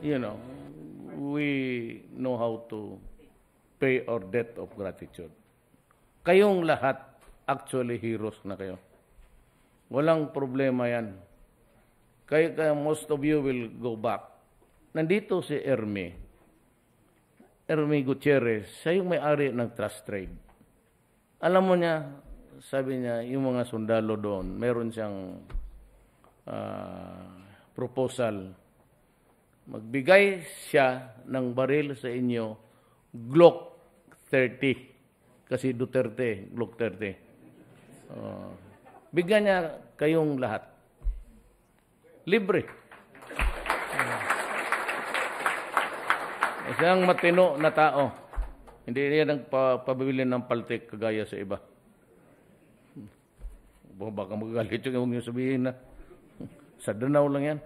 you know, we know how to pay our debt of gratitude. Kayong lahat, actually heroes na kayo. Walang problema yan. Kaya most of you will go back. Nandito si Ermi Gutierrez, siya yung may-ari ng trust trade. Alam mo niya, sabi niya, yung mga sundalo doon, meron siyang proposal. Magbigay siya ng baril sa inyo, Glock 30. Kasi Duterte, Glock 30. Bigyan niya kayong lahat. Libre. Isang matino na tao. Hindi niya nagpabili ng paltik kagaya sa iba. Baka magalit yung huwag niyo sabihin na sa Danau lang yan.